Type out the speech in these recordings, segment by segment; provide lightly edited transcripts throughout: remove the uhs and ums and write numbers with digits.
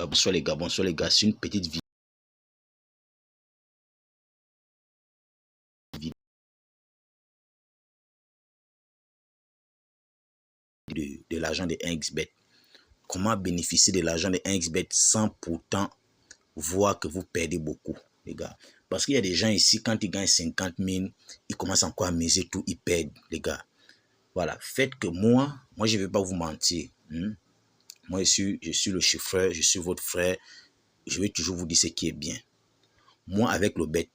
Ouais, bonsoir les gars, c'est une petite vidéo de l'argent de 1xBet. Comment bénéficier de l'argent de 1xBet sans pourtant voir que vous perdez beaucoup, les gars. Parce qu'il y a des gens ici, quand ils gagnent 50 000, ils commencent encore à miser tout, ils perdent, les gars. Voilà, faites que moi je ne vais pas vous mentir. Moi, je suis le chiffreur, je suis votre frère. Je vais toujours vous dire ce qui est bien. Moi, avec le bet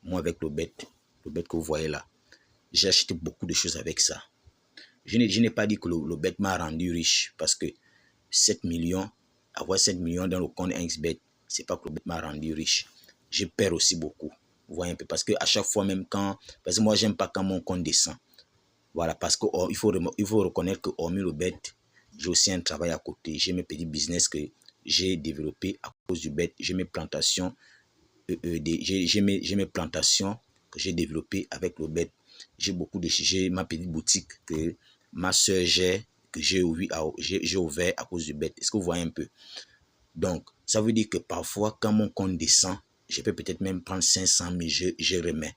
que vous voyez là, j'ai acheté beaucoup de choses avec ça. Je n'ai pas dit que le bet m'a rendu riche parce que 7 millions, avoir 7 millions dans le compte 1xBet, c'est pas que le bet m'a rendu riche. Je perds aussi beaucoup. Vous voyez un peu, parce que à chaque fois, même quand, parce que moi, j'aime pas quand mon compte descend. Voilà, parce que il faut reconnaître que hormis le bet, j'ai aussi un travail à côté. J'ai mes petits business que j'ai développé à cause du bet. J'ai mes plantations, j'ai mes plantations que j'ai développées avec le bet. J'ai ma petite boutique que ma soeur que j'ai ouvert à cause du bet. Est-ce que vous voyez un peu? Donc, ça veut dire que parfois, quand mon compte descend, je peux peut-être même prendre 500 000, je remets.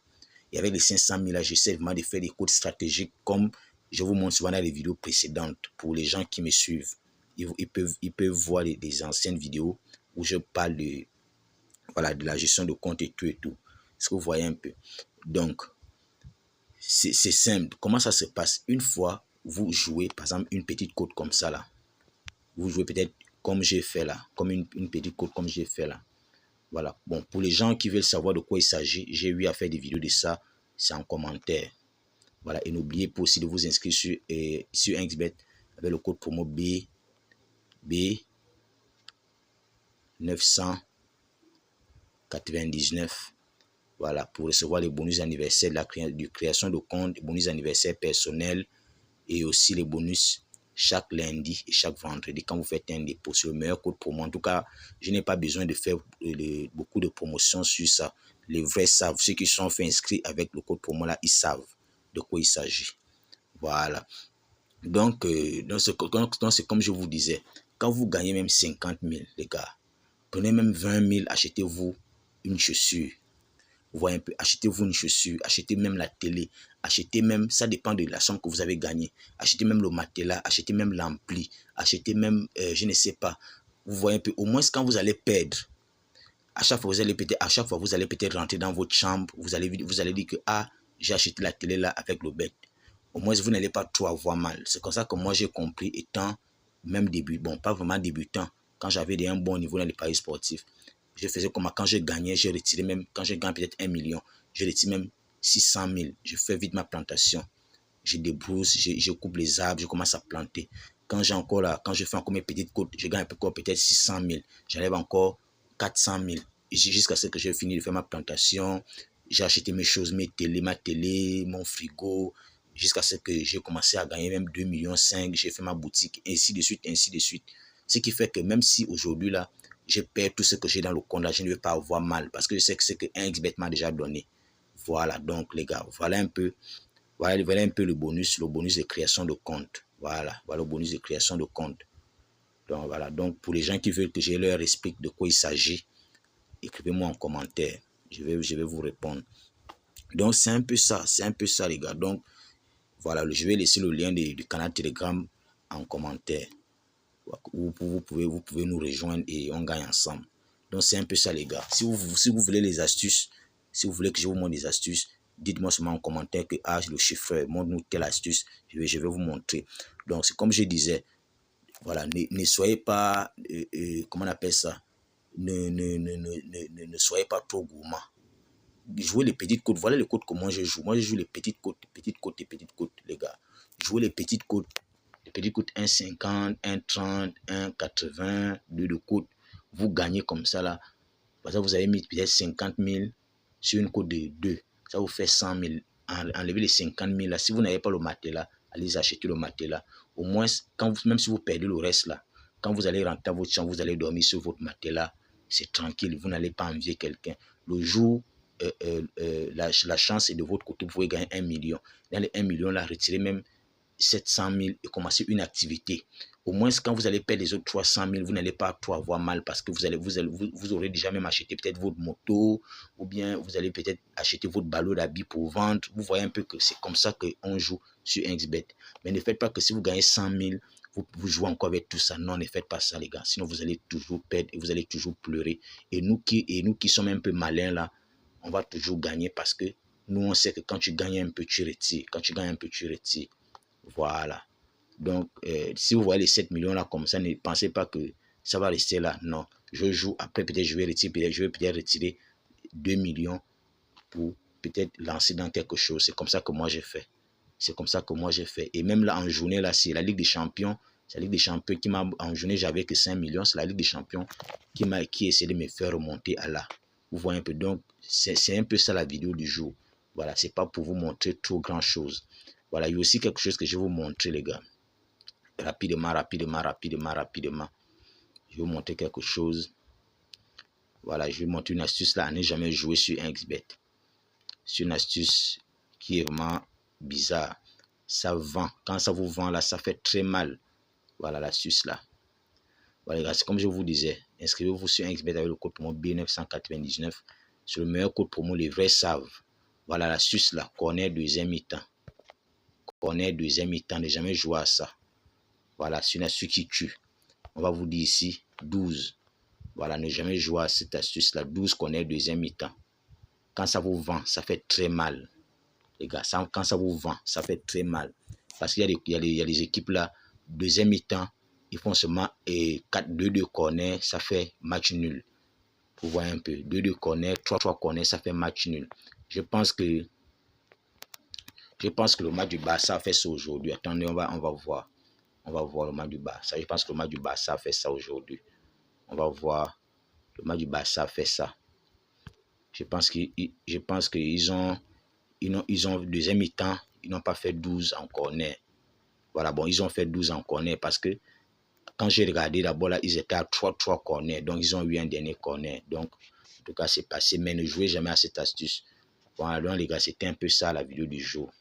Et avec les 500 000 là, j'essaie vraiment de faire des codes stratégiques comme je vous montre souvent dans les vidéos précédentes pour les gens qui me suivent. Ils peuvent voir les anciennes vidéos où je parle de, voilà, de la gestion de compte et tout et tout. Est-ce que vous voyez un peu? Donc, c'est simple. Comment ça se passe? Une fois, vous jouez, par exemple, une petite cote comme ça là. Vous jouez peut-être comme j'ai fait là, comme une petite cote comme j'ai fait là. Voilà. Bon, pour les gens qui veulent savoir de quoi il s'agit, j'ai eu à faire des vidéos de ça. C'est en commentaire. Voilà. Et n'oubliez pas aussi de vous inscrire sur 1xBet avec le code promo B999. Voilà. Pour recevoir les bonus anniversaires de la création de compte, les bonus anniversaires personnels et aussi les bonus chaque lundi et chaque vendredi quand vous faites un dépôt. C'est le meilleur code promo. En tout cas, je n'ai pas besoin de faire beaucoup de promotions sur ça. Les vrais savent. Ceux qui sont fait inscrits avec le code promo là, ils savent de quoi il s'agit. Voilà. Donc, c'est comme je vous disais, quand vous gagnez même 50 000, les gars, prenez même 20 000, achetez-vous une chaussure. Vous voyez un peu, achetez-vous une chaussure, achetez même la télé, achetez même, ça dépend de la somme que vous avez gagnée, achetez même le matelas, achetez même l'ampli, achetez même, je ne sais pas, vous voyez un peu, au moins quand vous allez perdre, à chaque fois vous allez peut-être rentrer dans votre chambre, vous allez dire que, ah, j'ai acheté la télé là avec le bet. Au moins vous n'allez pas trop avoir mal. C'est comme ça que moi j'ai compris, étant même bon, pas vraiment débutant, quand j'avais un bon niveau dans les paris sportifs. Je faisais comme quand je gagnais, je retirais même, quand je gagne peut-être 1 million, je retire même 600 000. Je fais vite ma plantation. Je débrousse, je coupe les arbres, je commence à planter. Quand je fais encore mes petites côtes, je gagne peut-être 600 000. J'enlève encore 400 000. Jusqu'à ce que j'ai fini de faire ma plantation. J'ai acheté mes choses, ma télé, mon frigo, jusqu'à ce que j'ai commencé à gagner même 2,5 millions. J'ai fait ma boutique, ainsi de suite, ainsi de suite. Ce qui fait que même si aujourd'hui là, je perds tout ce que j'ai dans le compte là, je ne vais pas avoir mal parce que je sais que c'est que 1xBet m'a déjà donné. Voilà, donc les gars, voilà un peu le bonus de création de compte. Voilà le bonus de création de compte. Donc voilà, donc pour les gens qui veulent que je leur explique de quoi il s'agit, écrivez-moi en commentaire. Je vais vous répondre. Donc c'est un peu ça les gars. Donc voilà, je vais laisser le lien du canal Telegram en commentaire. Vous pouvez nous rejoindre et on gagne ensemble. Donc c'est un peu ça les gars. Si vous voulez les astuces, si vous voulez que je vous montre des astuces, dites-moi seulement en commentaire que le chiffreur montre-nous telle astuce, je vais vous montrer. Donc c'est comme je disais, voilà, ne soyez pas, comment on appelle ça, ne soyez pas trop gourmand. Jouez les petites côtes, voilà les côtes que moi je joue. Moi je joue les petites côtes, les gars. Jouez les petites côtes. Les petites côtes 1,50, 1,30, 1,80, 2 de côte. Vous gagnez comme ça là. Parce que vous avez mis peut-être 50 000 sur une côte de 2. Ça vous fait 100 000. Enlevez les 50 000 là. Si vous n'avez pas le matelas, allez acheter le matelas. Au moins, même si vous perdez le reste là, quand vous allez rentrer dans votre chambre, vous allez dormir sur votre matelas. C'est tranquille. Vous n'allez pas envier quelqu'un. Le jour, la chance est de votre côté. Vous pouvez gagner 1 million. Dans les 1 million là, retirez même 700 000 et commencer une activité. Au moins, quand vous allez perdre les autres 300 000, vous n'allez pas trop avoir mal parce que vous aurez déjà même acheté peut-être votre moto ou bien vous allez peut-être acheter votre ballot d'habits pour vendre. Vous voyez un peu que c'est comme ça qu'on joue sur 1xBet. Mais ne faites pas que si vous gagnez 100 000, vous jouez encore avec tout ça. Non, ne faites pas ça, les gars. Sinon, vous allez toujours perdre et vous allez toujours pleurer. Et nous qui sommes un peu malins là, on va toujours gagner parce que nous, on sait que quand tu gagnes un peu, tu retires. Quand tu gagnes un peu, tu retires. Voilà. Donc, si vous voyez les 7 millions là comme ça, ne pensez pas que ça va rester là. Non. Je joue. Après, peut-être je vais retirer. Je vais peut-être retirer 2 millions pour peut-être lancer dans quelque chose. C'est comme ça que moi j'ai fait. C'est comme ça que moi j'ai fait. Et même là, en journée, là, c'est la Ligue des Champions. C'est la Ligue des Champions qui m'a... En journée, j'avais que 5 millions. C'est la Ligue des Champions qui essaie de me faire remonter à là. Vous voyez un peu. Donc, c'est un peu ça la vidéo du jour. Voilà, c'est pas pour vous montrer trop grand chose. Voilà, il y a aussi quelque chose que je vais vous montrer, les gars. Rapidement. Je vais vous montrer quelque chose. Voilà, je vais vous montrer une astuce là. À ne jamais jouer sur 1xBet. C'est une astuce qui est vraiment bizarre. Ça vend. Quand ça vous vend là, ça fait très mal. Voilà l'astuce là. Voilà, les gars, c'est comme je vous disais. Inscrivez-vous sur 1xBet avec le code promo B999. C'est le meilleur code promo, les vrais savent. Voilà l'astuce là. Corner deuxième mi-temps. Corner deuxième mi-temps. Ne jamais jouer à ça. Voilà, c'est une astuce qui tue. On va vous dire ici 12. Voilà, ne jamais jouer à cette astuce là. 12 corner deuxième mi-temps. Quand ça vous vend, ça fait très mal. Les gars, quand ça vous vend, ça fait très mal. Parce qu'il y a des équipes là, deuxième mi-temps, ils font seulement 4-2 de corner, ça fait match nul. Vous voyez un peu, 2-2 corner, 3-3 corner, ça fait match nul. Je pense que le match du Barça a fait ça aujourd'hui. Attendez, on va voir. On va voir le match du Barça. Je pense que le match du Barça a fait ça aujourd'hui. On va voir. Le match du Barça a fait ça. Je pense qu'ils ont deuxième mi-temps, ils n'ont pas fait 12 en corner. Voilà, bon, ils ont fait 12 en corner parce que quand j'ai regardé d'abord là, ils étaient à 3-3 corner. Donc, ils ont eu un dernier corner. Donc, en tout cas, c'est passé. Mais ne jouez jamais à cette astuce. Voilà, donc les gars, c'était un peu ça la vidéo du jour.